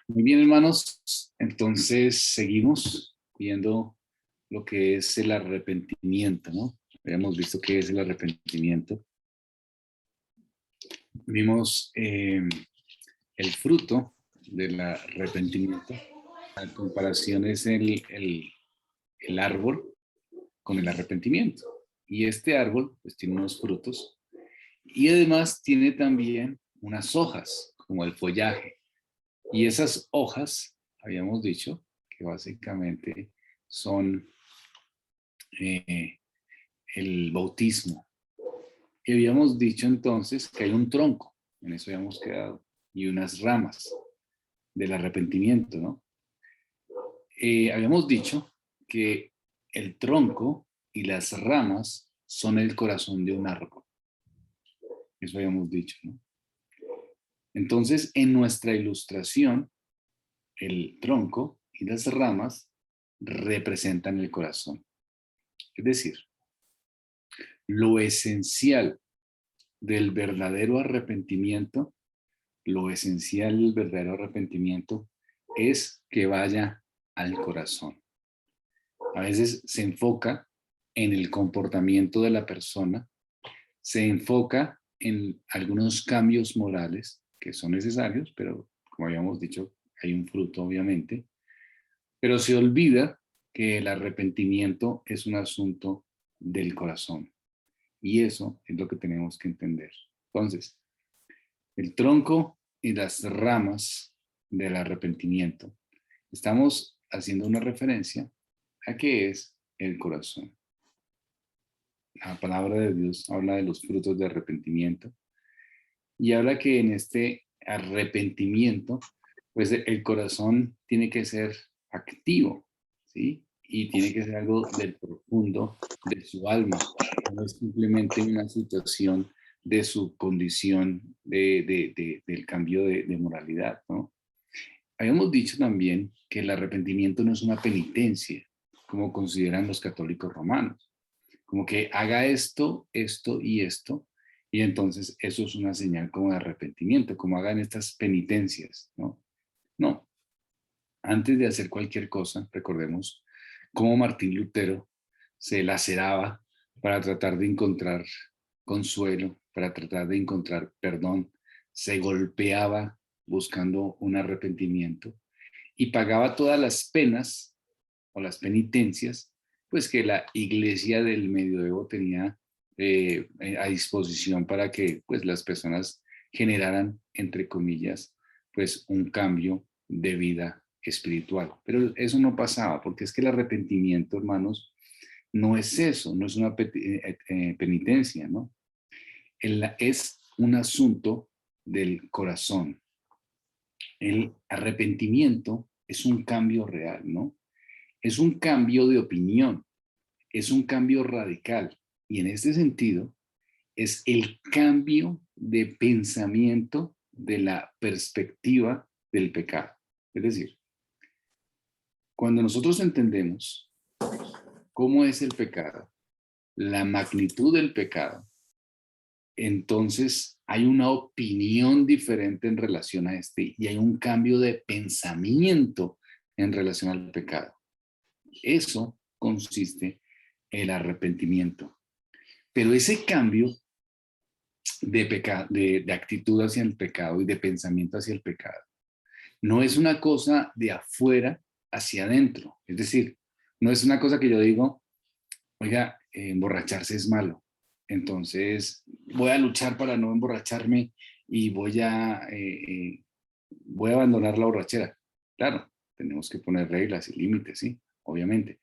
Muy bien, hermanos. Entonces, seguimos viendo lo que es el arrepentimiento, ¿no? Habíamos visto qué es el arrepentimiento. Vimos el fruto del arrepentimiento. La comparación es el árbol con el arrepentimiento. Y este árbol, pues, tiene unos frutos y además tiene también unas hojas, como el follaje. Y esas hojas, habíamos dicho, que básicamente son eh, el bautismo. Y habíamos dicho entonces que hay un tronco, en eso habíamos quedado, y unas ramas del arrepentimiento, ¿no? Habíamos dicho que el tronco y las ramas son el corazón de un árbol. Eso habíamos dicho, ¿no? Entonces, en nuestra ilustración, el tronco y las ramas representan el corazón. Es decir, lo esencial del verdadero arrepentimiento, lo esencial del verdadero arrepentimiento es que vaya al corazón. A veces se enfoca en el comportamiento de la persona, se enfoca en algunos cambios morales que son necesarios, pero como habíamos dicho, hay un fruto obviamente, pero se olvida que el arrepentimiento es un asunto del corazón. Y eso es lo que tenemos que entender. Entonces, el tronco y las ramas del arrepentimiento. Estamos haciendo una referencia a qué es el corazón. La palabra de Dios habla de los frutos de arrepentimiento y habla que en este arrepentimiento, pues el corazón tiene que ser activo, ¿sí? Y tiene que ser algo del profundo de su alma, no es simplemente una situación de su condición del cambio de moralidad, ¿no? Habíamos dicho también que el arrepentimiento no es una penitencia, como consideran los católicos romanos, como que haga esto, esto y esto, y entonces eso es una señal como de arrepentimiento, como hagan estas penitencias, ¿no? No, antes de hacer cualquier cosa, recordemos cómo Martín Lutero se laceraba para tratar de encontrar consuelo, para tratar de encontrar perdón, se golpeaba buscando un arrepentimiento y pagaba todas las penas o las penitencias, pues que la iglesia del medioevo tenía a disposición para que pues las personas generaran, entre comillas, pues un cambio de vida espiritual. Pero eso no pasaba, porque es que el arrepentimiento, hermanos, no es eso, no es una penitencia, ¿no? Es un asunto del corazón. El arrepentimiento es un cambio real, ¿no? Es un cambio de opinión, es un cambio radical. Y en este sentido, es el cambio de pensamiento de la perspectiva del pecado. Es decir, cuando nosotros entendemos cómo es el pecado, la magnitud del pecado, entonces hay una opinión diferente en relación a este y hay un cambio de pensamiento en relación al pecado. Eso consiste en el arrepentimiento. Pero ese cambio de actitud hacia el pecado y de pensamiento hacia el pecado no es una cosa de afuera hacia adentro. Es decir, no es una cosa que yo digo, oiga, emborracharse es malo. Entonces voy a luchar para no emborracharme y voy a abandonar la borrachera. Claro, tenemos que poner reglas y límites, sí, obviamente.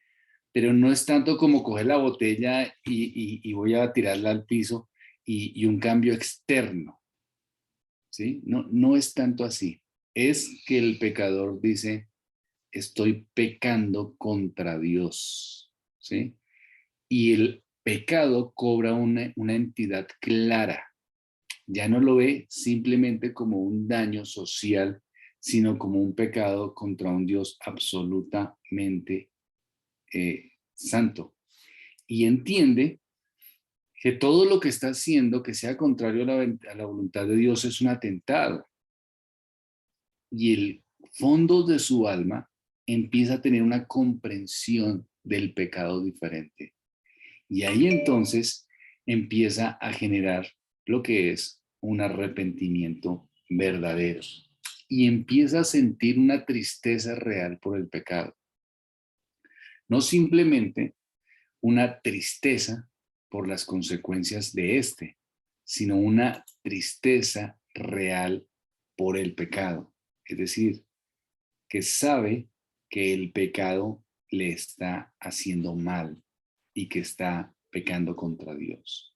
Pero no es tanto como coger la botella y voy a tirarla al piso y un cambio externo, ¿sí? No, no es tanto así. Es que el pecador dice, estoy pecando contra Dios, ¿sí? Y el pecado cobra una entidad clara. Ya no lo ve simplemente como un daño social, sino como un pecado contra un Dios absolutamente santo. Y entiende que todo lo que está haciendo que sea contrario a la voluntad de Dios es un atentado. Y el fondos de su alma empieza a tener una comprensión del pecado diferente. Y ahí entonces empieza a generar lo que es un arrepentimiento verdadero. Y empieza a sentir una tristeza real por el pecado. No simplemente una tristeza por las consecuencias de este, sino una tristeza real por el pecado. Es decir, que sabe que el pecado le está haciendo mal y que está pecando contra Dios.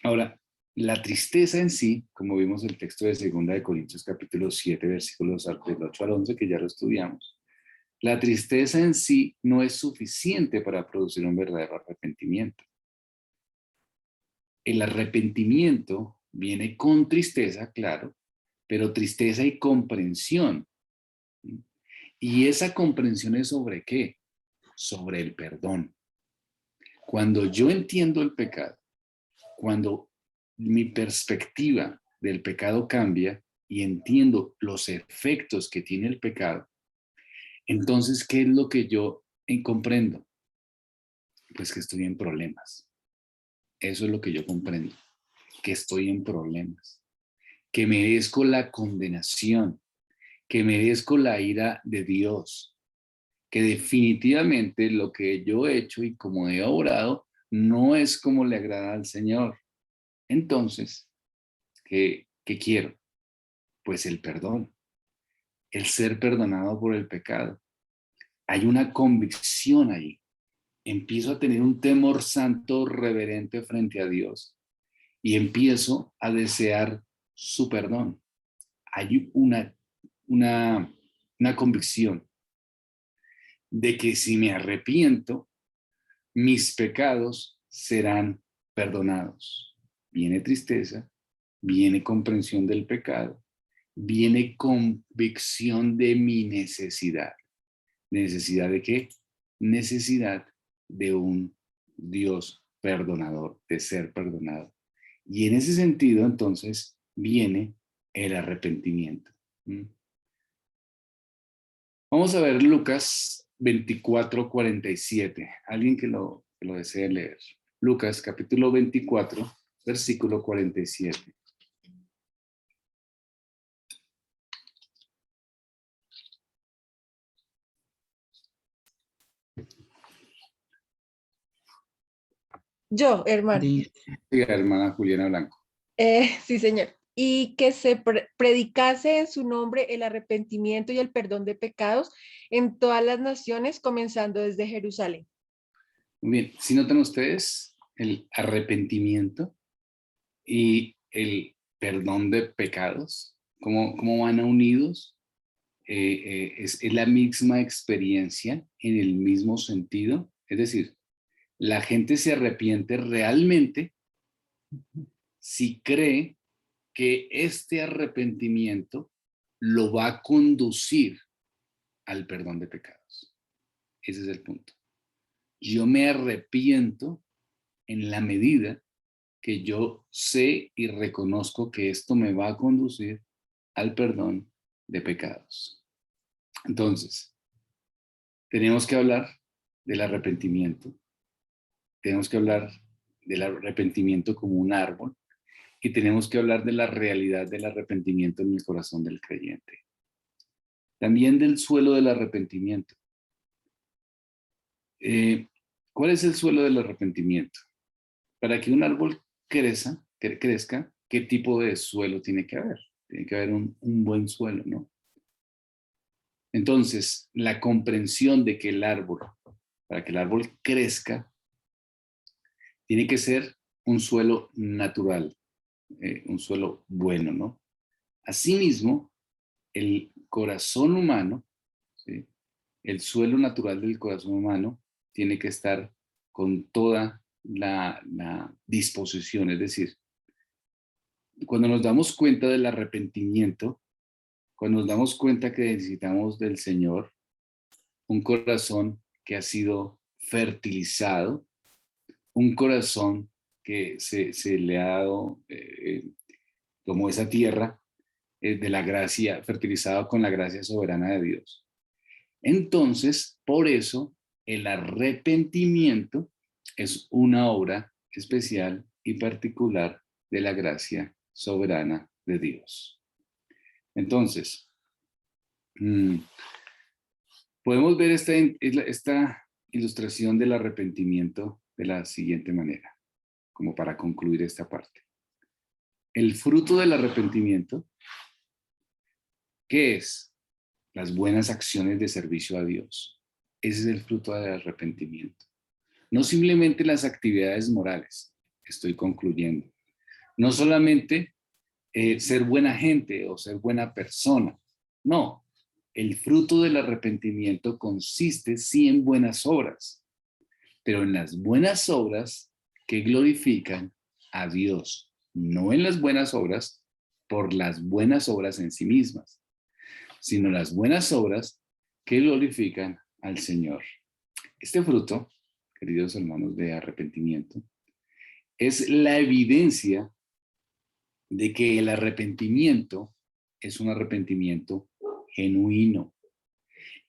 Ahora, la tristeza en sí, como vimos el texto de 2 Corintios capítulo 7, versículos del 8 al 11, que ya lo estudiamos, la tristeza en sí no es suficiente para producir un verdadero arrepentimiento. El arrepentimiento viene con tristeza, claro, pero tristeza y comprensión. ¿Y esa comprensión es sobre qué? Sobre el perdón. Cuando yo entiendo el pecado, cuando mi perspectiva del pecado cambia y entiendo los efectos que tiene el pecado, entonces, ¿qué es lo que yo comprendo? Pues que estoy en problemas. Eso es lo que yo comprendo, que estoy en problemas, que merezco la condenación, que merezco la ira de Dios, que definitivamente lo que yo he hecho y como he obrado no es como le agrada al Señor. Entonces, ¿qué quiero? Pues el perdón, el ser perdonado por el pecado. Hay una convicción ahí. Empiezo a tener un temor santo reverente frente a Dios y empiezo a desear su perdón. Hay una convicción de que si me arrepiento, mis pecados serán perdonados. Viene tristeza, viene comprensión del pecado, viene convicción de mi necesidad. ¿Necesidad de qué? Necesidad de un Dios perdonador, de ser perdonado. Y en ese sentido, entonces, viene el arrepentimiento. Vamos a ver Lucas 24:47. Alguien que lo desee leer. Lucas capítulo 24, versículo 47. Yo, hermano. Sí, hermana Juliana Blanco. Sí, señor. Y que se predicase en su nombre el arrepentimiento y el perdón de pecados en todas las naciones, comenzando desde Jerusalén. Muy bien, si notan ustedes el arrepentimiento y el perdón de pecados, cómo van unidos, es la misma experiencia en el mismo sentido. Es decir, la gente se arrepiente realmente si cree que este arrepentimiento lo va a conducir al perdón de pecados. Ese es el punto. Yo me arrepiento en la medida que yo sé y reconozco que esto me va a conducir al perdón de pecados. Entonces, tenemos que hablar del arrepentimiento. Tenemos que hablar del arrepentimiento como un árbol y tenemos que hablar de la realidad del arrepentimiento en el corazón del creyente. También del suelo del arrepentimiento. ¿Cuál es el suelo del arrepentimiento? Para que un árbol crezca, ¿qué tipo de suelo tiene que haber? Tiene que haber un buen suelo, ¿no? Entonces, la comprensión de que para que el árbol crezca, tiene que ser un suelo natural, un suelo bueno, ¿no? Asimismo, el corazón humano, ¿sí? El suelo natural del corazón humano tiene que estar con toda la disposición, es decir, cuando nos damos cuenta del arrepentimiento, cuando nos damos cuenta que necesitamos del Señor, un corazón que ha sido fertilizado, un corazón que se le ha dado como esa tierra de la gracia, fertilizado con la gracia soberana de Dios. Entonces, por eso, el arrepentimiento es una obra especial y particular de la gracia soberana de Dios. Entonces, podemos ver esta ilustración del arrepentimiento de la siguiente manera, como para concluir esta parte. El fruto del arrepentimiento, ¿qué es? Las buenas acciones de servicio a Dios. Ese es el fruto del arrepentimiento. No simplemente las actividades morales, estoy concluyendo. No solamente ser buena gente o ser buena persona. No, el fruto del arrepentimiento consiste sí en buenas obras, pero en las buenas obras que glorifican a Dios, no en las buenas obras por las buenas obras en sí mismas, sino las buenas obras que glorifican al Señor. Este fruto, queridos hermanos, de arrepentimiento, es la evidencia de que el arrepentimiento es un arrepentimiento genuino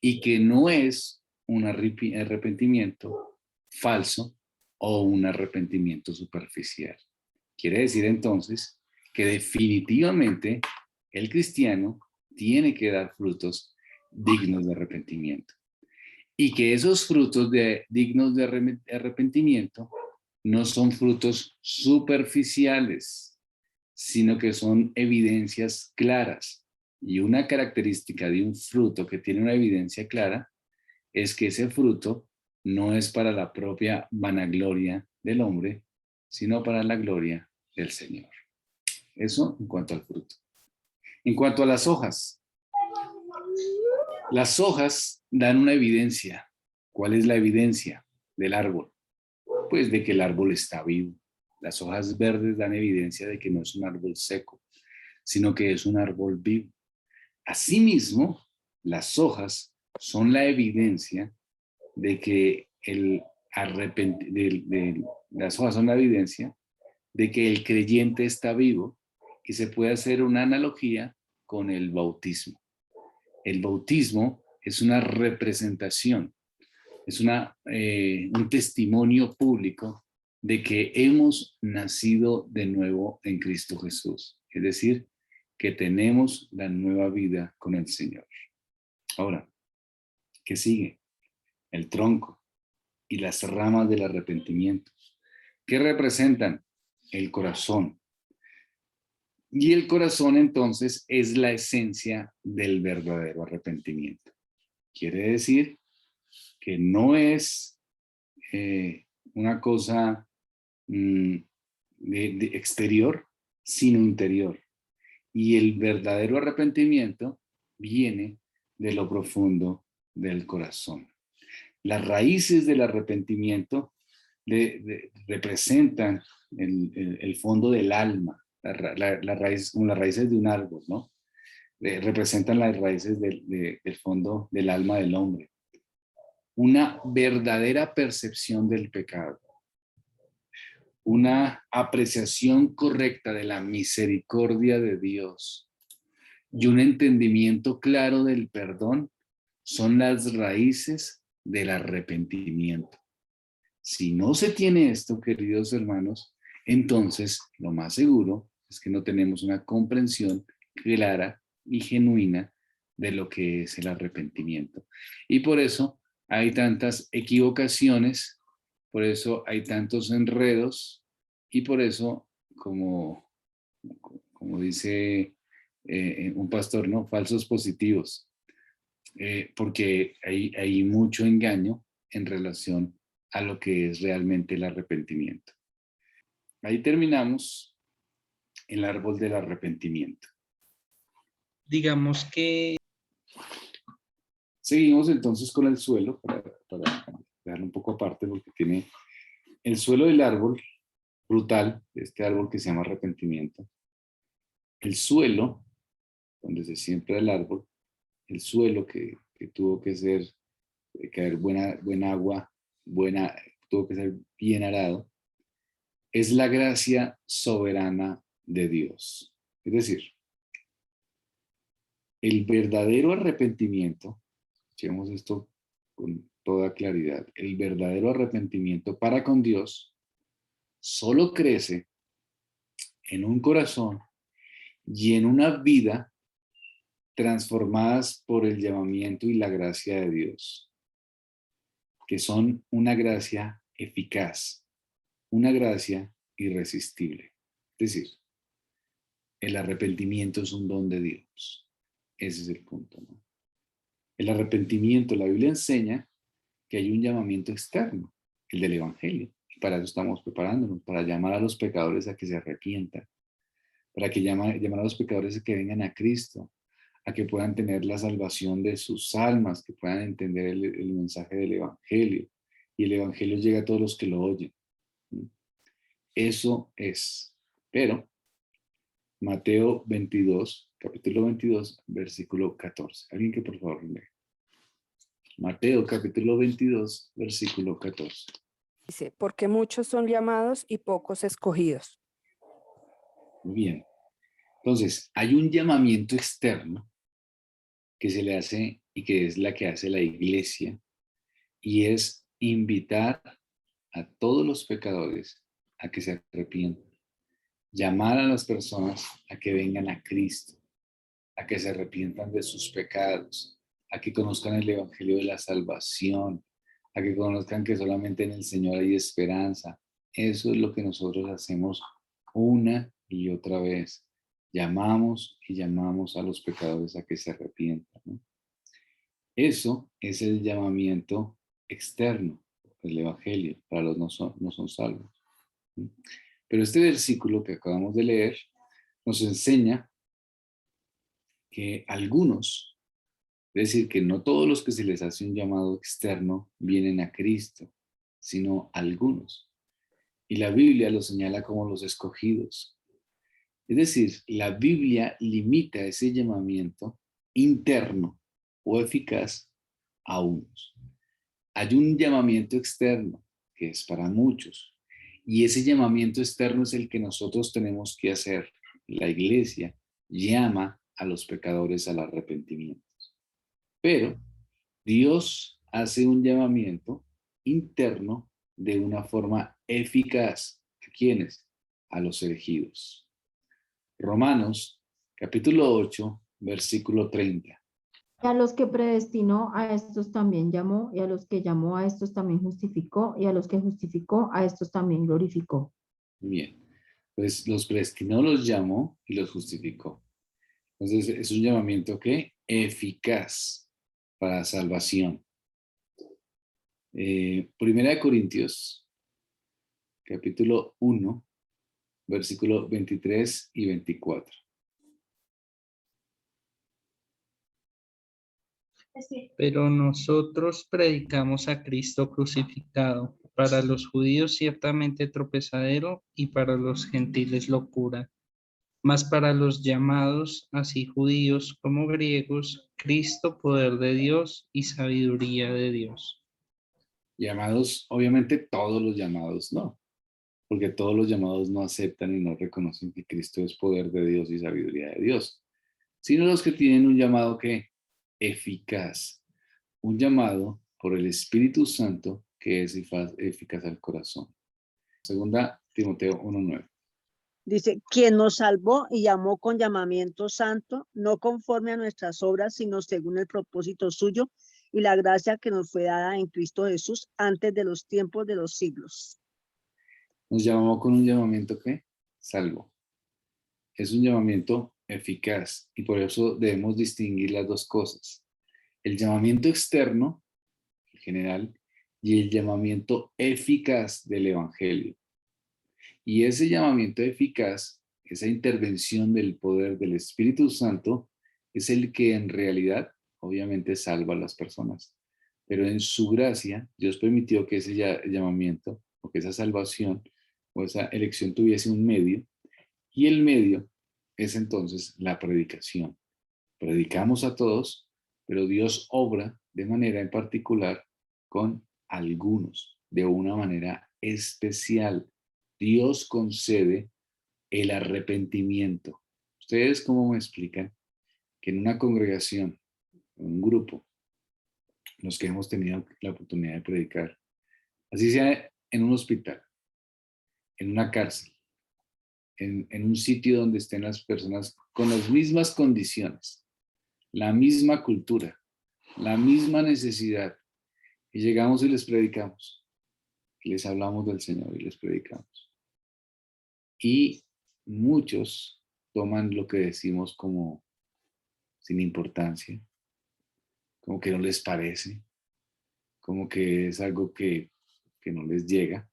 y que no es un arrepentimiento falso o un arrepentimiento superficial. Quiere decir entonces que definitivamente el cristiano tiene que dar frutos dignos de arrepentimiento y que esos frutos dignos de arrepentimiento no son frutos superficiales, sino que son evidencias claras. Y una característica de un fruto que tiene una evidencia clara es que ese fruto no es para la propia vanagloria del hombre, sino para la gloria del Señor. Eso en cuanto al fruto. En cuanto a las hojas dan una evidencia. ¿Cuál es la evidencia del árbol? Pues de que el árbol está vivo. Las hojas verdes dan evidencia de que no es un árbol seco, sino que es un árbol vivo. Asimismo, las hojas son la evidencia de que las hojas son la evidencia de que el creyente está vivo, y se puede hacer una analogía con el bautismo. El bautismo es una representación, es un testimonio público de que hemos nacido de nuevo en Cristo Jesús. Es decir, que tenemos la nueva vida con el Señor. Ahora, ¿qué sigue? El tronco y las ramas del arrepentimiento. ¿Qué representan? El corazón. Y el corazón entonces es la esencia del verdadero arrepentimiento. Quiere decir que no es una cosa de exterior, sino interior. Y el verdadero arrepentimiento viene de lo profundo del corazón. Las raíces del arrepentimiento representan el fondo del alma, las raíces, como las raíces de un árbol, ¿no? Representan las raíces del fondo del alma del hombre. Una verdadera percepción del pecado, una apreciación correcta de la misericordia de Dios y un entendimiento claro del perdón son las raíces del arrepentimiento. Si no se tiene esto, queridos hermanos, entonces lo más seguro es que no tenemos una comprensión clara y genuina de lo que es el arrepentimiento. Y por eso hay tantas equivocaciones, por eso hay tantos enredos, y por eso, como dice un pastor, ¿no? Falsos positivos, porque hay mucho engaño en relación a lo que es realmente el arrepentimiento. Ahí terminamos el árbol del arrepentimiento. Digamos que Seguimos entonces con el suelo, para dejarlo un poco aparte, porque tiene el suelo del árbol frutal, de este árbol que se llama arrepentimiento. El suelo, donde se siembra el árbol, el suelo que tuvo que ser, caer buena agua, tuvo que ser bien arado, es la gracia soberana de Dios. Es decir, El verdadero arrepentimiento, escuchemos esto con toda claridad, el verdadero arrepentimiento para con Dios solo crece en un corazón y en una vida transformadas por el llamamiento y la gracia de Dios, que son una gracia eficaz, una gracia irresistible. Es decir, el arrepentimiento es un don de Dios. Ese es el punto, ¿no? El arrepentimiento, la Biblia enseña que hay un llamamiento externo, el del Evangelio. Y para eso estamos preparándonos, para llamar a los pecadores a que se arrepientan, para que llamar a los pecadores a que vengan a Cristo, a que puedan tener la salvación de sus almas, que puedan entender el mensaje del Evangelio. Y el Evangelio llega a todos los que lo oyen. Eso es. Pero Mateo 22, capítulo 22, versículo 14. Alguien que por favor lea. Mateo capítulo 22, versículo 14. Dice, porque muchos son llamados y pocos escogidos. Muy bien. Entonces, hay un llamamiento externo que se le hace y que es la que hace la iglesia, y es invitar a todos los pecadores a que se arrepientan, llamar a las personas a que vengan a Cristo, a que se arrepientan de sus pecados, a que conozcan el Evangelio de la salvación, a que conozcan que solamente en el Señor hay esperanza. Eso es lo que nosotros hacemos una y otra vez. Llamamos y llamamos a los pecadores a que se arrepientan, ¿no? Eso es el llamamiento externo del Evangelio para los no son salvos, ¿no? Pero este versículo que acabamos de leer nos enseña que algunos, es decir, que no todos los que se les hace un llamado externo vienen a Cristo, sino algunos. Y la Biblia los señala como los escogidos. Es decir, la Biblia limita ese llamamiento interno o eficaz a unos. Hay un llamamiento externo que es para muchos. Y ese llamamiento externo es el que nosotros tenemos que hacer. La iglesia llama a los pecadores al arrepentimiento. Pero Dios hace un llamamiento interno de una forma eficaz. ¿A quiénes? A los elegidos. Romanos, capítulo 8, versículo 30. Y a los que predestinó, a estos también llamó, y a los que llamó, a estos también justificó, y a los que justificó, a estos también glorificó. Bien, pues los predestinó, los llamó y los justificó. Entonces es un llamamiento que eficaz para salvación. Primera de Corintios, capítulo 1, versículo 23 y 24. Pero nosotros predicamos a Cristo crucificado, para los judíos ciertamente tropezadero y para los gentiles locura. Mas para los llamados, así judíos como griegos, Cristo poder de Dios y sabiduría de Dios. Llamados, obviamente todos los llamados no, porque todos los llamados no aceptan y no reconocen que Cristo es poder de Dios y sabiduría de Dios, sino los que tienen un llamado que eficaz, un llamado por el Espíritu Santo que es eficaz al corazón. Segunda Timoteo 1:9. Dice, quien nos salvó y llamó con llamamiento santo, no conforme a nuestras obras, sino según el propósito suyo y la gracia que nos fue dada en Cristo Jesús antes de los tiempos de los siglos. Nos llamó con un llamamiento que salvo. Es un llamamiento eficaz y por eso debemos distinguir las dos cosas. El llamamiento externo, en general, y el llamamiento eficaz del Evangelio. Y ese llamamiento eficaz, esa intervención del poder del Espíritu Santo, es el que en realidad, obviamente, salva a las personas. Pero en su gracia, Dios permitió que ese llamamiento, o que esa salvación, o esa elección tuviese un medio, y el medio es entonces la predicación. Predicamos a todos, pero Dios obra de manera en particular con algunos, de una manera especial. Dios concede el arrepentimiento. ¿Ustedes cómo me explican que en una congregación, en un grupo, los que hemos tenido la oportunidad de predicar, así sea en un hospital, en una cárcel, en un sitio donde estén las personas con las mismas condiciones, la misma cultura, la misma necesidad, y llegamos y les predicamos, y les hablamos del Señor y les predicamos. Y muchos toman lo que decimos como sin importancia, como que no les parece, como que es algo que no les llega,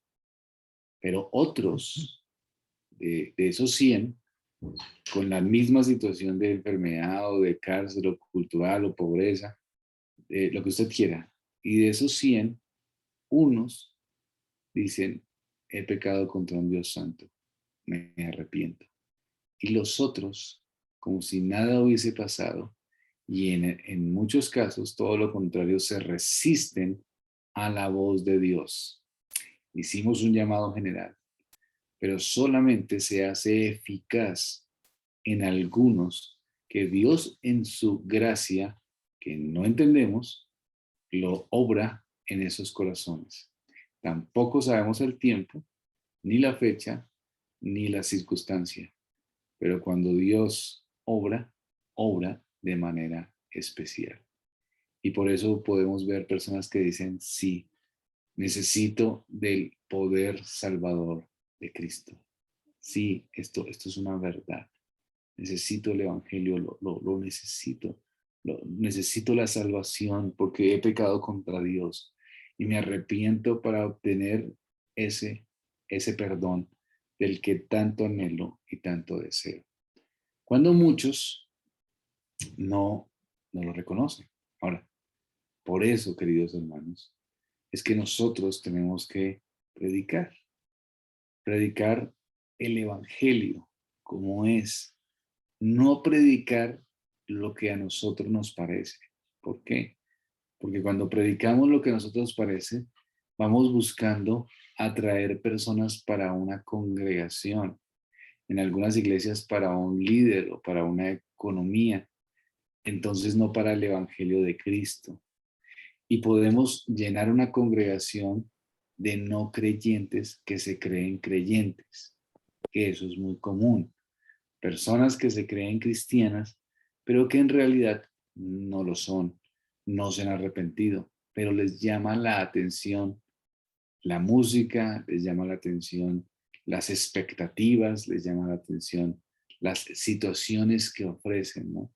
pero otros de esos 100, con la misma situación de enfermedad o de cárcel o cultural o pobreza, lo que usted quiera, y de esos 100, unos dicen, he pecado contra un Dios santo, me arrepiento. Y los otros, como si nada hubiese pasado, y en muchos casos, todo lo contrario, se resisten a la voz de Dios. Hicimos un llamado general, pero solamente se hace eficaz en algunos que Dios en su gracia, que no entendemos, lo obra en esos corazones. Tampoco sabemos el tiempo, ni la fecha, ni la circunstancia, pero cuando Dios obra, obra de manera especial. Y por eso podemos ver personas que dicen, sí, necesito del poder salvador de Cristo. Sí, esto es una verdad. Necesito el evangelio, lo necesito. Necesito la salvación porque he pecado contra Dios y me arrepiento para obtener ese perdón del que tanto anhelo y tanto deseo. Cuando muchos no lo reconocen. Ahora, por eso, queridos hermanos, es que nosotros tenemos que predicar el evangelio como es, no predicar lo que a nosotros nos parece. ¿Por qué? Porque cuando predicamos lo que a nosotros nos parece, vamos buscando atraer personas para una congregación, en algunas iglesias para un líder o para una economía, entonces no para el evangelio de Cristo. Y podemos llenar una congregación de no creyentes que se creen creyentes, que eso es muy común. Personas que se creen cristianas, pero que en realidad no lo son, no se han arrepentido, pero les llama la atención la música, les llama la atención las expectativas, les llama la atención las situaciones que ofrecen, ¿no?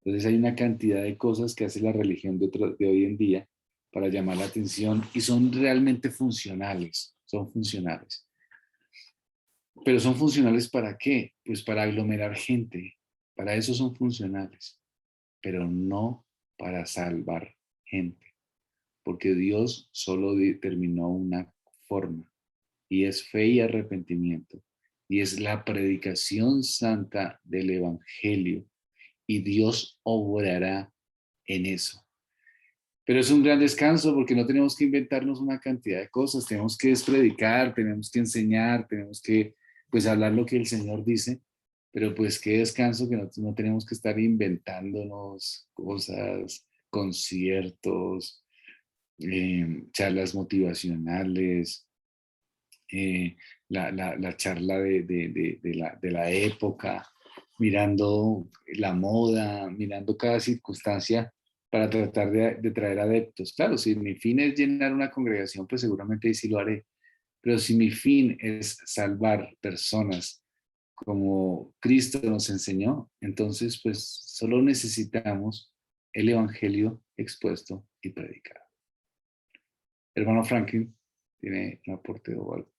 Entonces hay una cantidad de cosas que hace la religión de hoy en día para llamar la atención y son realmente funcionales, son funcionales. Pero son funcionales ¿para qué? Pues para aglomerar gente, para eso son funcionales, pero no para salvar gente, porque Dios solo determinó una forma y es fe y arrepentimiento y es la predicación santa del evangelio y Dios obrará en eso. Pero es un gran descanso porque no tenemos que inventarnos una cantidad de cosas, tenemos que predicar, tenemos que enseñar, tenemos que pues hablar lo que el Señor dice, pero pues qué descanso que no tenemos que estar inventándonos cosas, conciertos, charlas motivacionales, la charla de la época, mirando la moda, mirando cada circunstancia para tratar de traer adeptos. Claro, si mi fin es llenar una congregación, pues seguramente ahí sí lo haré. Pero si mi fin es salvar personas como Cristo nos enseñó, entonces pues solo necesitamos el evangelio expuesto y predicado. Hermano Franklin, ¿tiene un aporte o algo?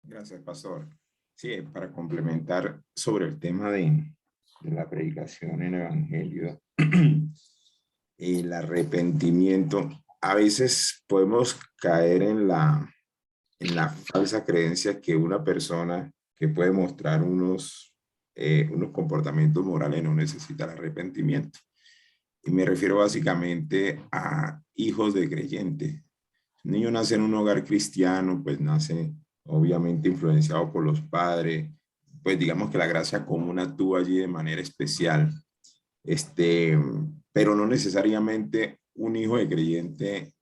Gracias, pastor. Sí, para complementar sobre el tema de la predicación en el evangelio, el arrepentimiento, a veces podemos caer en la falsa creencia que una persona que puede mostrar unos comportamientos morales no necesita el arrepentimiento. Y me refiero básicamente a hijos de creyentes. Un niño nace en un hogar cristiano, pues nace obviamente influenciado por los padres, pues digamos que la gracia común actúa allí de manera especial. pero no necesariamente un hijo de creyente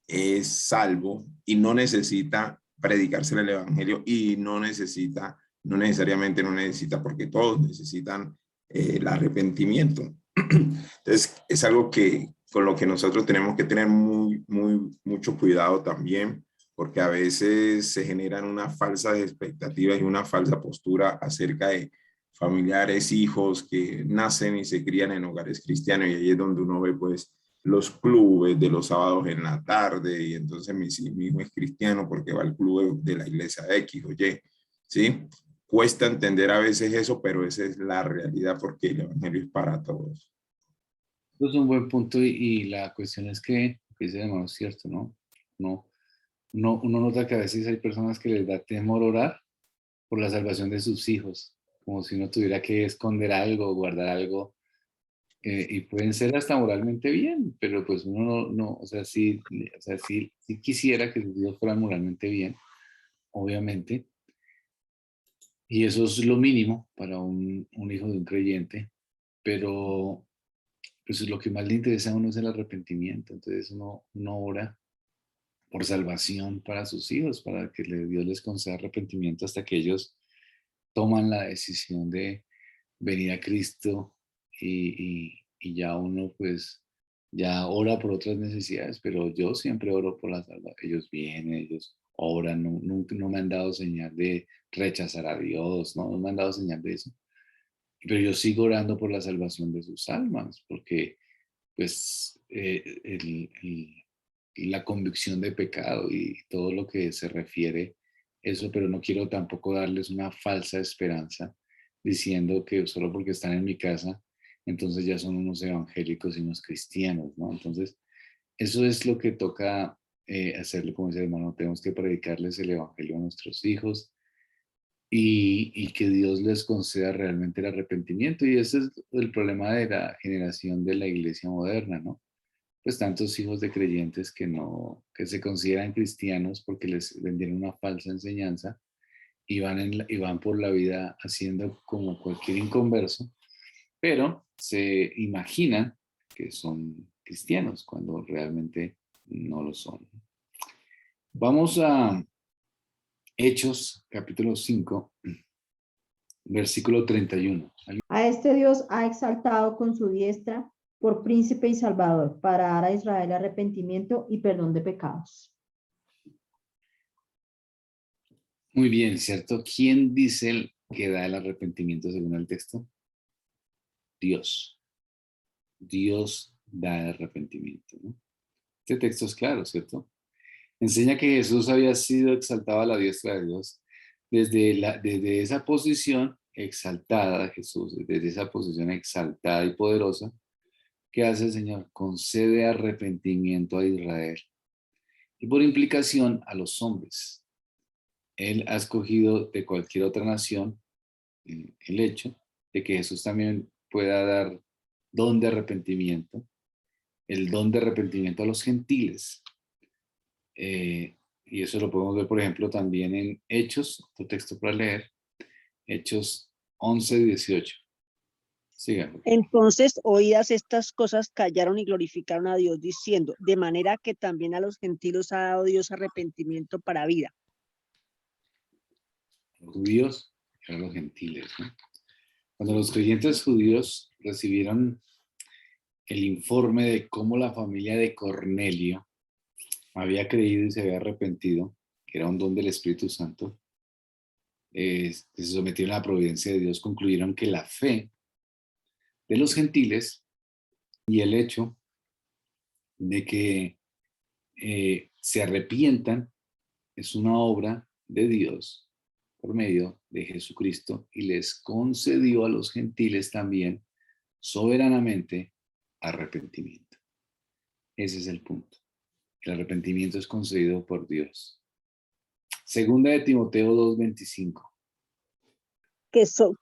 es salvo y no necesita predicársele el evangelio y no necesariamente no necesita, porque todos necesitan el arrepentimiento. Entonces, es algo con lo que nosotros tenemos que tener mucho cuidado también, porque a veces se generan unas falsas expectativas y una falsa postura acerca de familiares, hijos que nacen y se crían en hogares cristianos, y ahí es donde uno ve pues los clubes de los sábados en la tarde, y entonces mi hijo es cristiano porque va al club de la iglesia X o Y, ¿sí? Cuesta entender a veces eso, pero esa es la realidad porque el evangelio es para todos. Eso es un buen punto y la cuestión es que dice hermano, es cierto, ¿no? Uno nota que a veces hay personas que les da temor orar por la salvación de sus hijos, como si uno tuviera que esconder algo, guardar algo, y pueden ser hasta moralmente bien, pero pues uno no, o sea, sí quisiera que sus hijos fueran moralmente bien, obviamente, y eso es lo mínimo para un hijo de un creyente, pero pues lo que más le interesa a uno es el arrepentimiento. Entonces uno ora por salvación para sus hijos, para que Dios les conceda arrepentimiento hasta que ellos toman la decisión de venir a Cristo, y ya uno pues ya ora por otras necesidades, pero yo siempre oro por la salvación. Ellos vienen, ellos oran, no me han dado señal de rechazar a Dios, no me han dado señal de eso, pero yo sigo orando por la salvación de sus almas, porque pues la convicción de pecado y todo lo que se refiere eso, pero no quiero tampoco darles una falsa esperanza diciendo que solo porque están en mi casa, entonces ya son unos evangélicos y unos cristianos, ¿no? Entonces, eso es lo que toca hacerlo, como dice el hermano, tenemos que predicarles el evangelio a nuestros hijos, y que Dios les conceda realmente el arrepentimiento. Y ese es el problema de la generación de la iglesia moderna, ¿no? Pues tantos hijos de creyentes que se consideran cristianos porque les vendieron una falsa enseñanza, y van por la vida haciendo como cualquier inconverso, pero se imaginan que son cristianos cuando realmente no lo son. Vamos a Hechos, capítulo 5, versículo 31. A este Dios ha exaltado con su diestra por príncipe y salvador, para dar a Israel arrepentimiento y perdón de pecados. Muy bien, ¿cierto? ¿Quién dice que da el arrepentimiento según el texto? Dios. Dios da el arrepentimiento, ¿no? Este texto es claro, ¿cierto? Enseña que Jesús había sido exaltado a la diestra de Dios. Desde esa posición exaltada de Jesús, desde esa posición exaltada y poderosa, ¿qué hace el Señor? Concede arrepentimiento a Israel y por implicación a los hombres. Él ha escogido de cualquier otra nación el hecho de que Jesús también pueda dar don de arrepentimiento, el don de arrepentimiento a los gentiles. Y eso lo podemos ver, por ejemplo, también en Hechos, otro texto para leer, Hechos 11:18. Síganlo. Entonces, oídas estas cosas, callaron y glorificaron a Dios, diciendo, de manera que también a los gentiles ha dado Dios arrepentimiento para vida. Los judíos y a los gentiles, ¿no? Cuando los creyentes judíos recibieron el informe de cómo la familia de Cornelio había creído y se había arrepentido, que era un don del Espíritu Santo, que se sometieron a la providencia de Dios, concluyeron que la fe de los gentiles y el hecho de que se arrepientan es una obra de Dios por medio de Jesucristo, y les concedió a los gentiles también soberanamente arrepentimiento. Ese es el punto. El arrepentimiento es concedido por Dios. Segunda de Timoteo 2:25.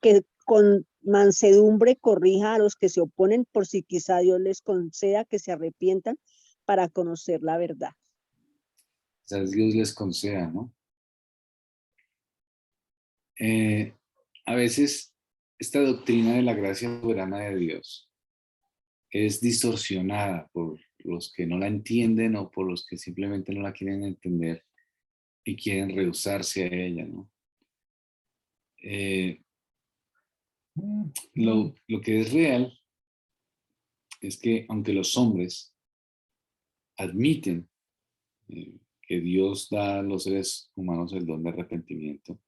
Que con mansedumbre corrija a los que se oponen, por si quizá Dios les conceda que se arrepientan para conocer la verdad. O sea, Dios les conceda, ¿no? A veces esta doctrina de la gracia soberana de Dios es distorsionada por los que no la entienden o por los que simplemente no la quieren entender y quieren rehusarse a ella, ¿no? Lo que es real es que aunque los hombres admiten que Dios da a los seres humanos el don de arrepentimiento,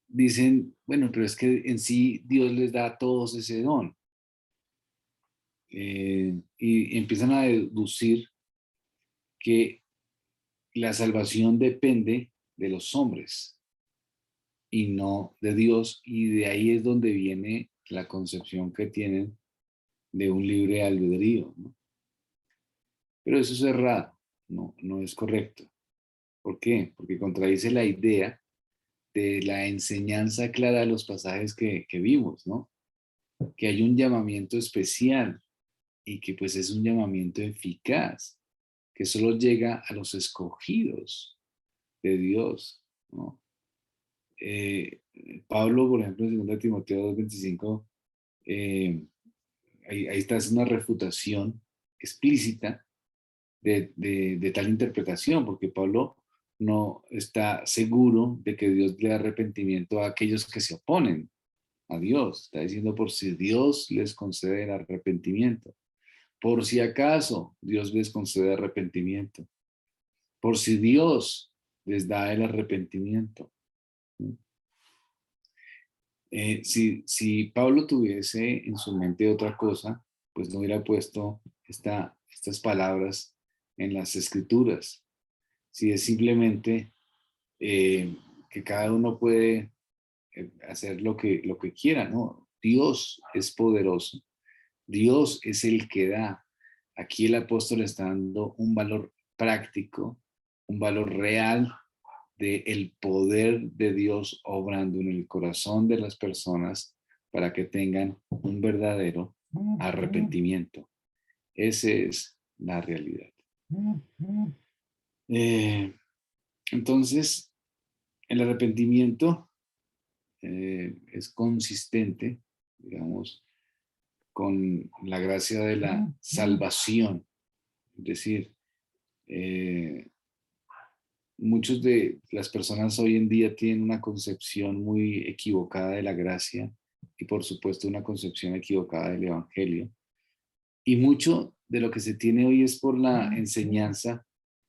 dicen, bueno, pero es que en sí Dios les da a todos ese don. Y empiezan a deducir que la salvación depende de los hombres y no de Dios, y de ahí es donde viene la concepción que tienen de un libre albedrío, ¿no? Pero eso es errado, no es correcto. ¿Por qué? Porque contradice la idea de la enseñanza clara de los pasajes que vimos, ¿no? Que hay un llamamiento especial y que pues es un llamamiento eficaz, que solo llega a los escogidos de Dios, ¿no? Pablo, por ejemplo, en 2 Timoteo 2:25, ahí está haciendo una refutación explícita de tal interpretación, porque Pablo no está seguro de que Dios le da arrepentimiento a aquellos que se oponen a Dios. Está diciendo por si Dios les concede el arrepentimiento. Por si acaso Dios les concede arrepentimiento. Por si Dios les da el arrepentimiento. Si Pablo tuviese en su mente otra cosa, pues no hubiera puesto estas palabras en las escrituras. Si es simplemente que cada uno puede hacer lo que quiera, ¿no? Dios es poderoso. Dios es el que da. Aquí el apóstol está dando un valor práctico, un valor real del poder de Dios obrando en el corazón de las personas para que tengan un verdadero arrepentimiento. Esa es la realidad. Entonces, el arrepentimiento es consistente, digamos, con la gracia de la salvación. Es decir, muchas de las personas hoy en día tienen una concepción muy equivocada de la gracia y por supuesto una concepción equivocada del evangelio. Y mucho de lo que se tiene hoy es por la enseñanza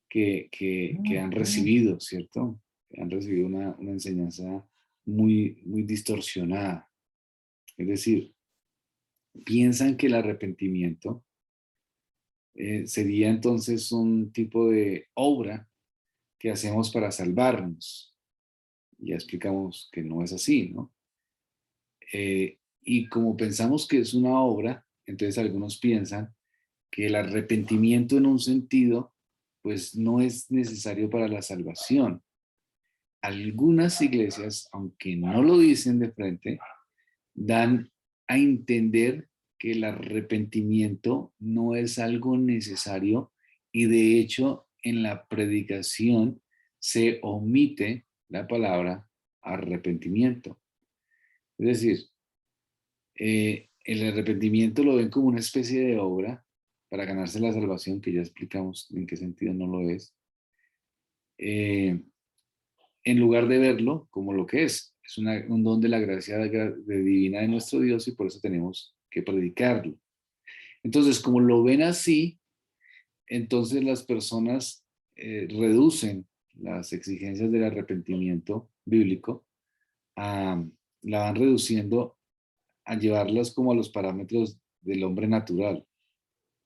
que han recibido, ¿cierto? Han recibido una enseñanza muy distorsionada. Es decir, piensan que el arrepentimiento sería entonces un tipo de obra que hacemos para salvarnos. Ya explicamos que no es así, ¿no? Y como pensamos que es una obra, entonces algunos piensan que el arrepentimiento en un sentido, pues no es necesario para la salvación. Algunas iglesias, aunque no lo dicen de frente, dan a entender que el arrepentimiento no es algo necesario y de hecho en la predicación se omite la palabra arrepentimiento. Es decir, el arrepentimiento lo ven como una especie de obra para ganarse la salvación, que ya explicamos en qué sentido no lo es, en lugar de verlo como lo que es un don de la gracia divina de nuestro Dios y por eso tenemos que predicarlo. Entonces, como lo ven así, entonces las personas reducen las exigencias del arrepentimiento bíblico, la van reduciendo a llevarlas como a los parámetros del hombre natural.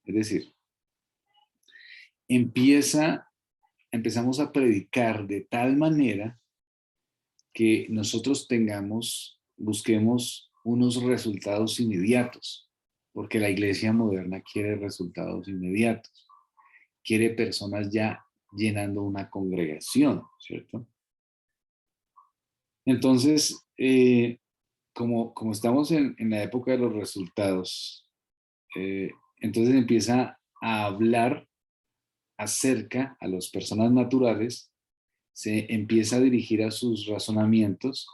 Es decir, empezamos a predicar de tal manera que nosotros busquemos unos resultados inmediatos, porque la iglesia moderna quiere resultados inmediatos, quiere personas ya llenando una congregación, ¿cierto? Entonces, como estamos en la época de los resultados, entonces empieza a hablar acerca a las personas naturales, se empieza a dirigir a sus razonamientos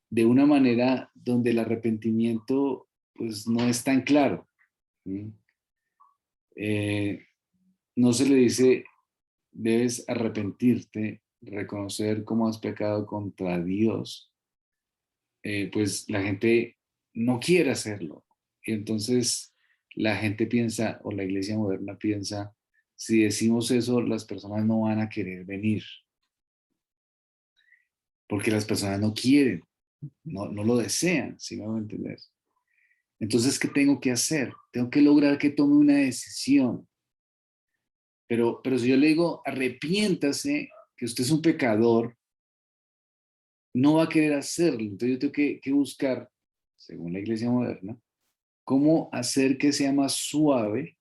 de una manera donde el arrepentimiento pues no es tan claro. ¿Sí? No se le dice, debes arrepentirte, reconocer cómo has pecado contra Dios. Pues la gente no quiere hacerlo. Y entonces la gente piensa, o la iglesia moderna piensa, si decimos eso, las personas no van a querer venir. Porque las personas no quieren, no lo desean, ¿sí me van a entender? Entonces, ¿qué tengo que hacer? Tengo que lograr que tome una decisión. Pero si yo le digo, arrepiéntase, que usted es un pecador, no va a querer hacerlo. Entonces yo tengo que buscar, según la iglesia moderna, cómo hacer que sea más suave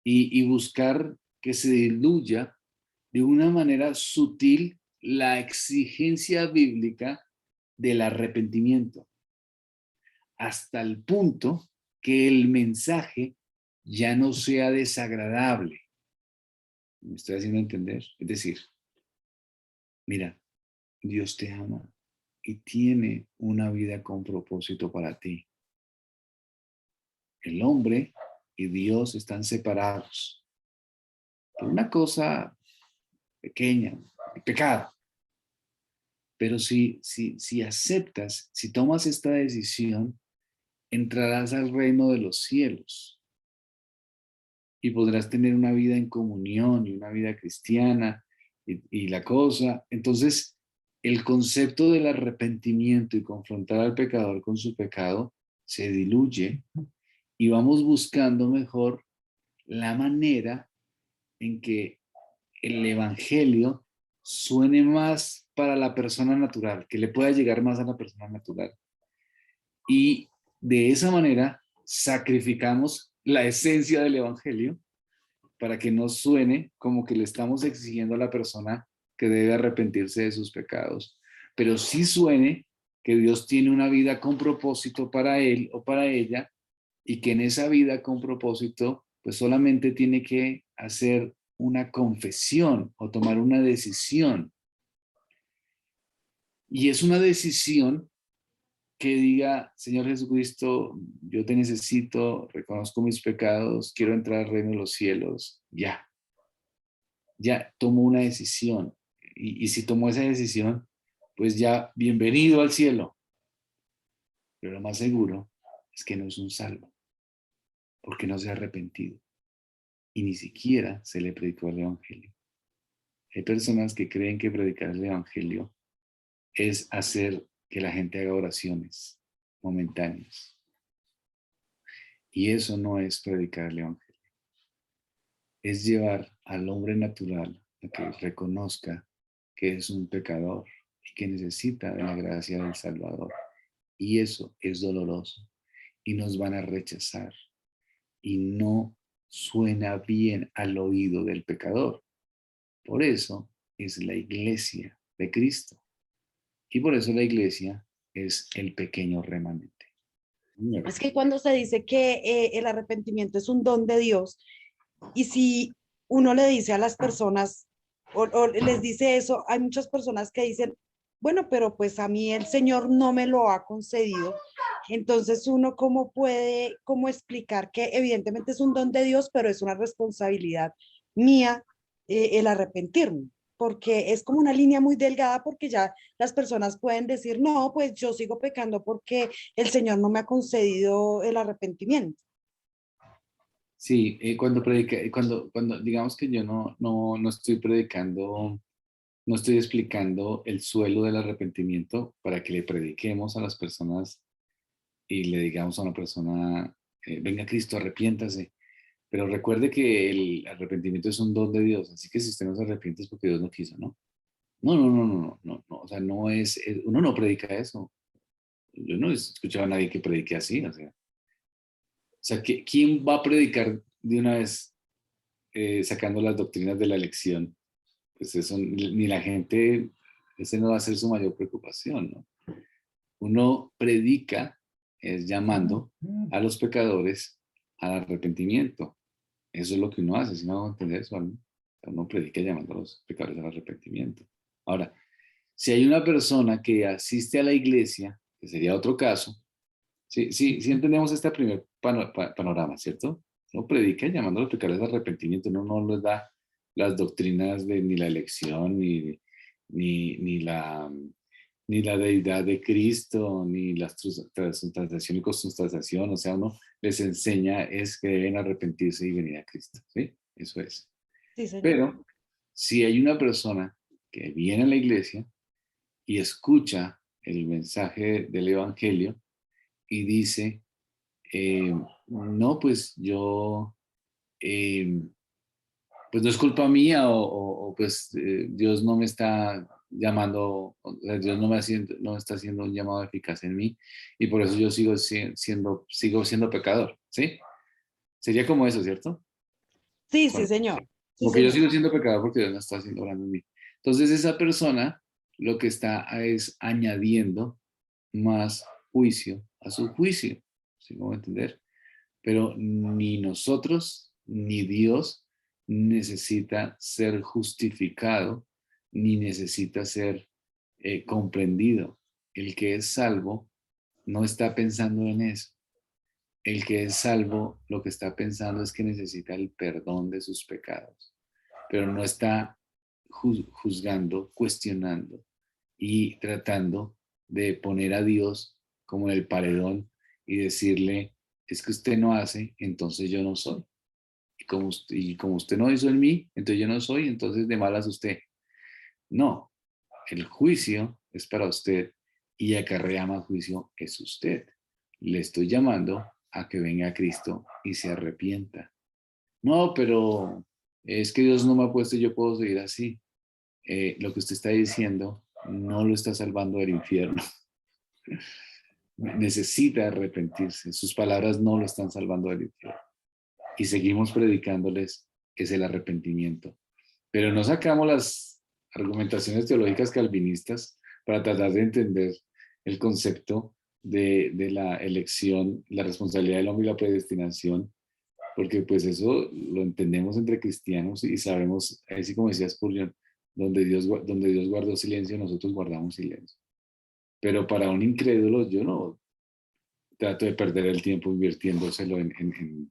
y buscar que se diluya de una manera sutil la exigencia bíblica del arrepentimiento, hasta el punto que el mensaje ya no sea desagradable. ¿Me estoy haciendo entender? Es decir, mira, Dios te ama y tiene una vida con propósito para ti. El hombre y Dios están separados por una cosa pequeña, el pecado. Pero si aceptas, si tomas esta decisión, entrarás al reino de los cielos y podrás tener una vida en comunión y una vida cristiana y la cosa. Entonces, el concepto del arrepentimiento y confrontar al pecador con su pecado se diluye y vamos buscando mejor la manera en que el evangelio suene más para la persona natural, que le pueda llegar más a la persona natural. Y de esa manera sacrificamos la esencia del evangelio para que no suene como que le estamos exigiendo a la persona que debe arrepentirse de sus pecados, pero sí suene que Dios tiene una vida con propósito para él o para ella y que en esa vida con propósito pues solamente tiene que hacer una confesión o tomar una decisión. Y es una decisión que diga, Señor Jesucristo, yo te necesito, reconozco mis pecados, quiero entrar al reino de los cielos. Ya tomo una decisión. Y si tomo esa decisión, pues ya bienvenido al cielo. Pero lo más seguro es que no es un salvo, porque no se ha arrepentido. Y ni siquiera se le predicó el evangelio. Hay personas que creen que predicar el evangelio es hacer que la gente haga oraciones momentáneas. Y eso no es predicar el evangelio. Es llevar al hombre natural a que reconozca que es un pecador y que necesita de la gracia del Salvador. Y eso es doloroso. Y nos van a rechazar. Y no suena bien al oído del pecador. Por eso es la iglesia de Cristo. Y por eso la iglesia es el pequeño remanente. Es que cuando se dice que el arrepentimiento es un don de Dios, y si uno le dice a las personas o les dice eso, hay muchas personas que dicen, bueno, pero pues a mí el Señor no me lo ha concedido. Entonces uno cómo explicar que evidentemente es un don de Dios, pero es una responsabilidad mía el arrepentirme, porque es como una línea muy delgada, porque ya las personas pueden decir, no, pues yo sigo pecando porque el Señor no me ha concedido el arrepentimiento. Sí, cuando predica, cuando digamos que yo no estoy predicando, no estoy explicando el suelo del arrepentimiento para que le prediquemos a las personas y le digamos a una persona, venga Cristo, arrepiéntase. Pero recuerde que el arrepentimiento es un don de Dios, así que si usted no se arrepiente es porque Dios no quiso, ¿no? No, o sea, no es, uno no predica eso. Yo no he escuchado a nadie que predique así, o sea, ¿quién va a predicar de una vez sacando las doctrinas de la elección? Pues eso, ni la gente, ese no va a ser su mayor preocupación, ¿no? Uno predica, es llamando a los pecadores al arrepentimiento. Eso es lo que uno hace, si no vamos a entender eso, ¿no? Uno predica llamando a los pecadores al arrepentimiento. Ahora, si hay una persona que asiste a la iglesia, que sería otro caso, Sí, sí, sí entendemos este primer panorama, ¿cierto? No predica llamando a los pecadores al arrepentimiento, no les da las doctrinas de ni la elección, ni ni la deidad de Cristo, ni la transubstanciación y consubstanciación, o sea, uno les enseña es que deben arrepentirse y venir a Cristo, ¿sí? Eso es. Sí, señor. Pero si hay una persona que viene a la iglesia y escucha el mensaje del Evangelio y dice, no, pues yo, eh, pues no es culpa mía pues Dios no me está llamando, o sea, Dios no está haciendo un llamado eficaz en mí y por eso yo sigo siendo pecador, ¿sí? Sería como eso, ¿cierto? Sí, sí, Bueno, señor. Sí, como que yo señor. sigo siendo pecador porque Dios no está haciendo obrando en mí. Entonces esa persona lo que está es añadiendo más juicio a su juicio, ¿sí me voy a entender? Pero ni nosotros ni Dios necesita ser justificado ni necesita ser comprendido. El que es salvo no está pensando en eso. El que es salvo lo que está pensando es que necesita el perdón de sus pecados, pero no está juzgando, cuestionando y tratando de poner a Dios como en el paredón y decirle, es que usted no hace, entonces yo no soy. Y como usted no hizo en mí, entonces yo no soy, entonces de malas usted. No, el juicio es para usted y acarrea más juicio es usted. Le estoy llamando a que venga a Cristo y se arrepienta. No, pero es que Dios no me ha puesto y yo puedo seguir así. Lo que usted está diciendo no lo está salvando del infierno. Necesita arrepentirse. Sus palabras no lo están salvando del infierno. Y seguimos predicándoles que es el arrepentimiento. Pero no sacamos las argumentaciones teológicas calvinistas para tratar de entender el concepto de la elección, la responsabilidad del hombre y la predestinación, porque pues eso lo entendemos entre cristianos y sabemos, así como decía Spurgeon, donde Dios guardó silencio, nosotros guardamos silencio. Pero para un incrédulo yo no trato de perder el tiempo invirtiéndoselo en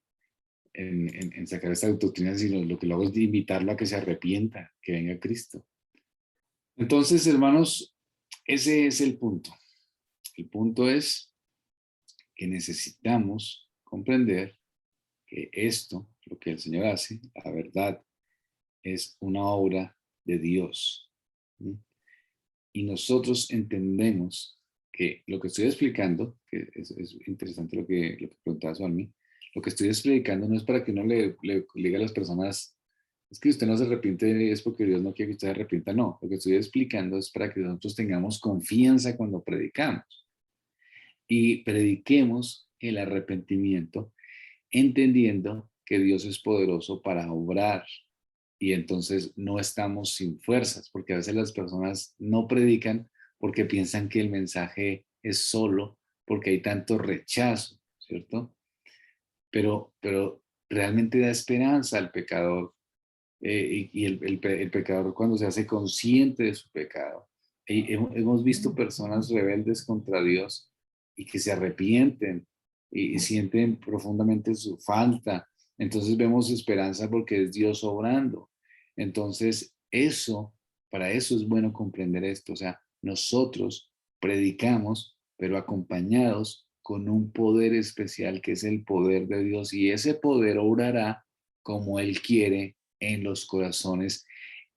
sacar estas doctrinas, sino lo que lo hago es de invitarlo a que se arrepienta, que venga a Cristo. Entonces, hermanos, ese es el punto. El punto es que necesitamos comprender que esto, lo que el Señor hace, la verdad, es una obra de Dios. ¿Sí? Y nosotros entendemos que lo que estoy explicando, que es interesante lo que preguntaba Suami, lo que estoy explicando no es para que uno le diga a las personas, es que usted no se arrepiente, es porque Dios no quiere que usted se arrepienta. No, lo que estoy explicando es para que nosotros tengamos confianza cuando predicamos y prediquemos el arrepentimiento, entendiendo que Dios es poderoso para obrar y entonces no estamos sin fuerzas, porque a veces las personas no predican porque piensan que el mensaje es solo porque hay tanto rechazo, ¿cierto? Pero realmente da esperanza al pecador y el pecador cuando se hace consciente de su pecado. Y hemos visto personas rebeldes contra Dios y que se arrepienten y sienten profundamente su falta. Entonces vemos esperanza porque es Dios obrando. Entonces para eso es bueno comprender esto. O sea, nosotros predicamos, pero acompañados con un poder especial que es el poder de Dios y ese poder obrará como Él quiere en los corazones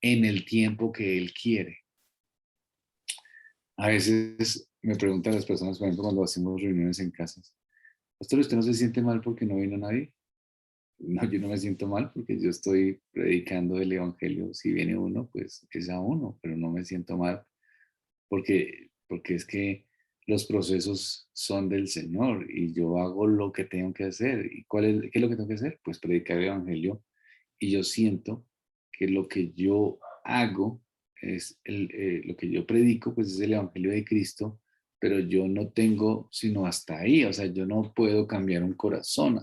en el tiempo que Él quiere. A veces me preguntan las personas, por ejemplo, cuando hacemos reuniones en casas, Pastor, ¿usted no se siente mal porque no vino nadie? No, yo no me siento mal porque yo estoy predicando el Evangelio. Si viene uno, pues es a uno, pero no me siento mal porque es que los procesos son del Señor y yo hago lo que tengo que hacer. ¿Y qué es lo que tengo que hacer? Pues predicar el Evangelio. Y yo siento que lo que yo hago es lo que yo predico, pues es el Evangelio de Cristo, pero yo no tengo sino hasta ahí, o sea, yo no puedo cambiar un corazón.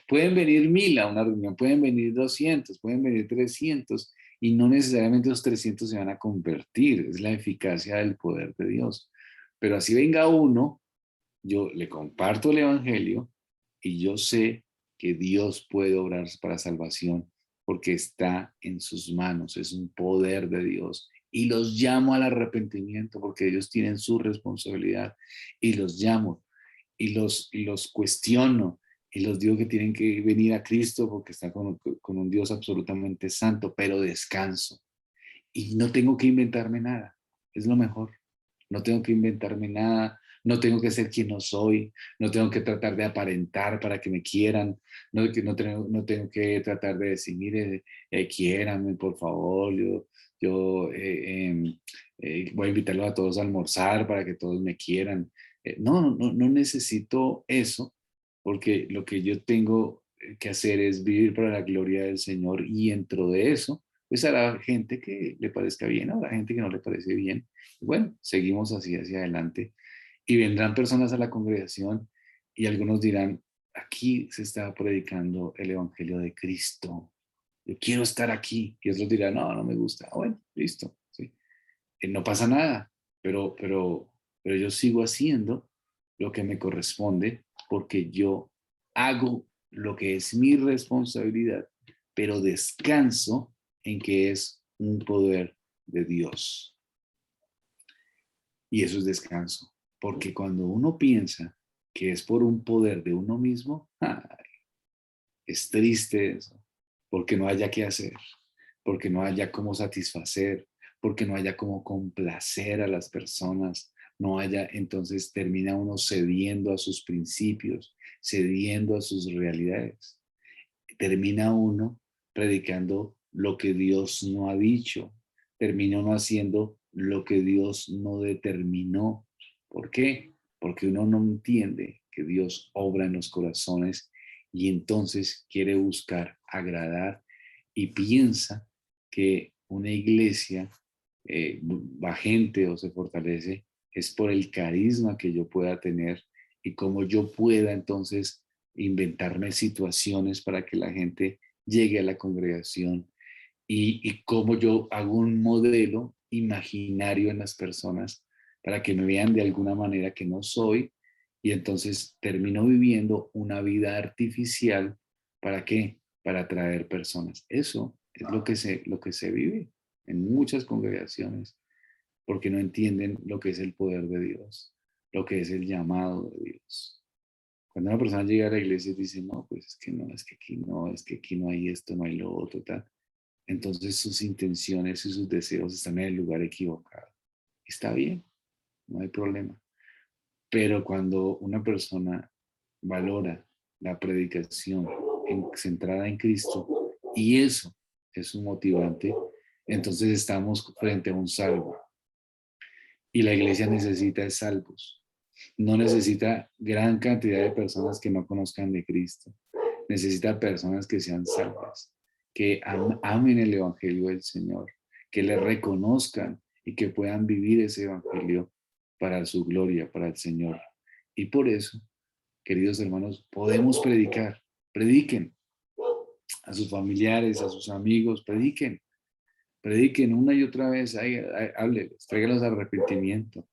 Pueden venir 1000 a una reunión, pueden venir 200, pueden venir 300, y no necesariamente los 300 se van a convertir, es la eficacia del poder de Dios. Pero así venga uno, yo le comparto el evangelio y yo sé que Dios puede obrar para salvación porque está en sus manos, es un poder de Dios. Y los llamo al arrepentimiento porque ellos tienen su responsabilidad y los llamo y los cuestiono y los digo que tienen que venir a Cristo porque está con un Dios absolutamente santo, pero descanso. Y no tengo que inventarme nada, es lo mejor. No tengo que inventarme nada, no tengo que ser quien no soy, no tengo que tratar de aparentar para que me quieran, no tengo que tratar de decir, mire, quiéranme, por favor, yo voy a invitarlos a todos a almorzar para que todos me quieran. No necesito eso, porque lo que yo tengo que hacer es vivir para la gloria del Señor y dentro de eso, pues habrá gente que le parezca bien, habrá gente que no le parece bien. Bueno, seguimos así hacia adelante y vendrán personas a la congregación y algunos dirán, aquí se está predicando el evangelio de Cristo. Yo quiero estar aquí. Y otros dirán, no me gusta. Bueno, listo. ¿Sí? No pasa nada, pero yo sigo haciendo lo que me corresponde porque yo hago lo que es mi responsabilidad, pero descanso en que es un poder de Dios. Y eso es descanso, porque cuando uno piensa que es por un poder de uno mismo, es triste eso, porque no haya qué hacer, porque no haya cómo satisfacer, porque no haya cómo complacer a las personas, no haya, entonces termina uno cediendo a sus principios, cediendo a sus realidades. Termina uno predicando lo que Dios no ha dicho, termina uno haciendo lo que Dios no determinó. ¿Por qué? Porque uno no entiende que Dios obra en los corazones y entonces quiere buscar agradar y piensa que una iglesia va gente o se fortalece es por el carisma que yo pueda tener y cómo yo pueda entonces inventarme situaciones para que la gente llegue a la congregación y cómo yo hago un modelo imaginario en las personas para que me vean de alguna manera que no soy y entonces termino viviendo una vida artificial. ¿Para qué? Para atraer personas. Eso es lo que se vive en muchas congregaciones porque no entienden lo que es el poder de Dios, lo que es el llamado de Dios. Cuando una persona llega a la iglesia y dice, no, pues es que no, es que aquí no, es que aquí no hay esto, no hay lo otro, tal. Entonces sus intenciones y sus deseos están en el lugar equivocado. Está bien, no hay problema. Pero cuando una persona valora la predicación centrada en Cristo y eso es un motivante, entonces estamos frente a un salvo. Y la iglesia necesita salvos. No necesita gran cantidad de personas que no conozcan de Cristo. Necesita personas que sean salvas, que amen el evangelio del Señor, que le reconozcan y que puedan vivir ese evangelio para su gloria, para el Señor. Y por eso, queridos hermanos, podemos predicar. Prediquen a sus familiares, a sus amigos, prediquen una y otra vez, hábleles, tráigalos al arrepentimiento,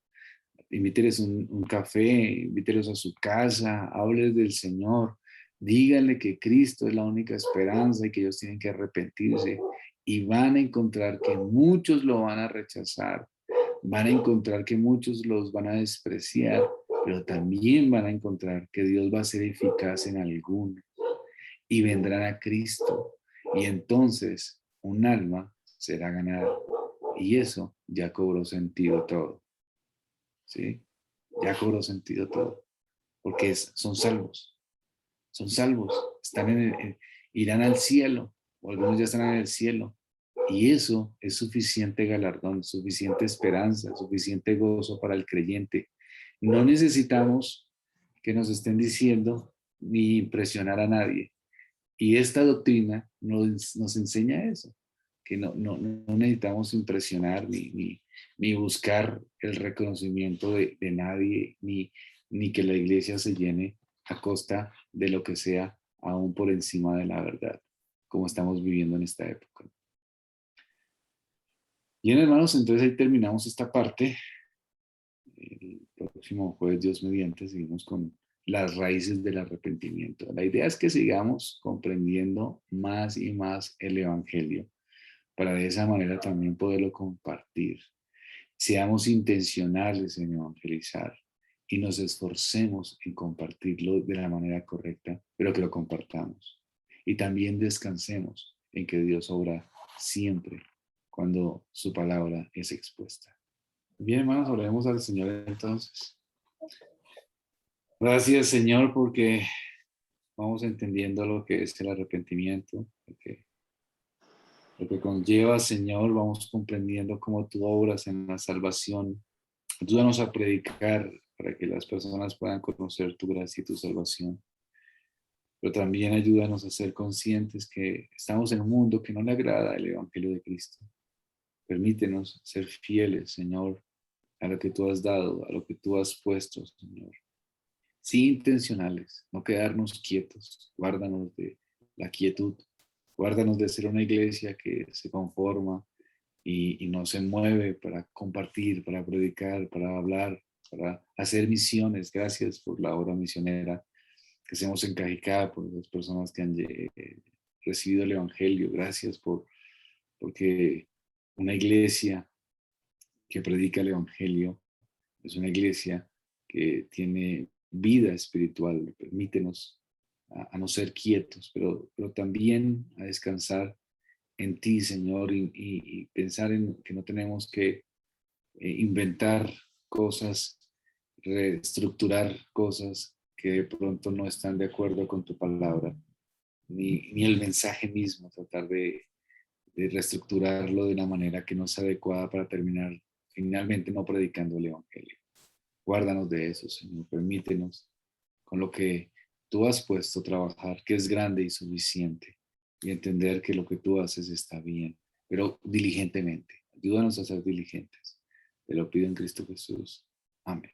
invíteles un café, invítelos a su casa, hábleles del Señor, díganle que Cristo es la única esperanza y que ellos tienen que arrepentirse y van a encontrar que muchos lo van a rechazar, van a encontrar que muchos los van a despreciar, pero también van a encontrar que Dios va a ser eficaz en algunos y vendrán a Cristo y entonces un alma será ganada y eso ya cobró sentido todo. ¿Sí? Ya cobró sentido todo, porque son salvos, están irán al cielo, o algunos ya están en el cielo, y eso es suficiente galardón, suficiente esperanza, suficiente gozo para el creyente. No necesitamos que nos estén diciendo ni impresionar a nadie, y esta doctrina nos enseña eso, que no necesitamos impresionar ni buscar el reconocimiento de nadie, ni que la iglesia se llene a costa de lo que sea, aún por encima de la verdad, como estamos viviendo en esta época. Bien, hermanos, entonces ahí terminamos esta parte. El próximo jueves, Dios mediante, seguimos con las raíces del arrepentimiento. La idea es que sigamos comprendiendo más y más el Evangelio para de esa manera también poderlo compartir. Seamos intencionales en evangelizar y nos esforcemos en compartirlo de la manera correcta, pero que lo compartamos. Y también descansemos en que Dios obra siempre cuando su palabra es expuesta. Bien, hermanos, oremos al Señor entonces. Gracias, Señor, porque vamos entendiendo lo que es el arrepentimiento, lo que conlleva, Señor, vamos comprendiendo cómo tú obras en la salvación. Ayúdanos a predicar para que las personas puedan conocer tu gracia y tu salvación. Pero también ayúdanos a ser conscientes que estamos en un mundo que no le agrada el Evangelio de Cristo. Permítenos ser fieles, Señor, a lo que tú has dado, a lo que tú has puesto, Señor. Sí, intencionales, no quedarnos quietos. Guárdanos de la quietud. Guárdanos de ser una iglesia que se conforma y no se mueve para compartir, para predicar, para hablar, para hacer misiones. Gracias por la obra misionera que hacemos en Cajicá, por las personas que han recibido el Evangelio. Gracias porque una iglesia que predica el Evangelio es una iglesia que tiene vida espiritual. Permítenos a no ser quietos, pero también a descansar en ti, Señor, y pensar en que no tenemos que inventar cosas, reestructurar cosas que de pronto no están de acuerdo con tu palabra, ni el mensaje mismo, tratar de reestructurarlo de una manera que no sea adecuada para terminar finalmente no predicando el Evangelio. Guárdanos de eso, Señor, permítenos con lo que tú has puesto a trabajar, que es grande y suficiente, y entender que lo que tú haces está bien, pero diligentemente. Ayúdanos a ser diligentes. Te lo pido en Cristo Jesús. Amén.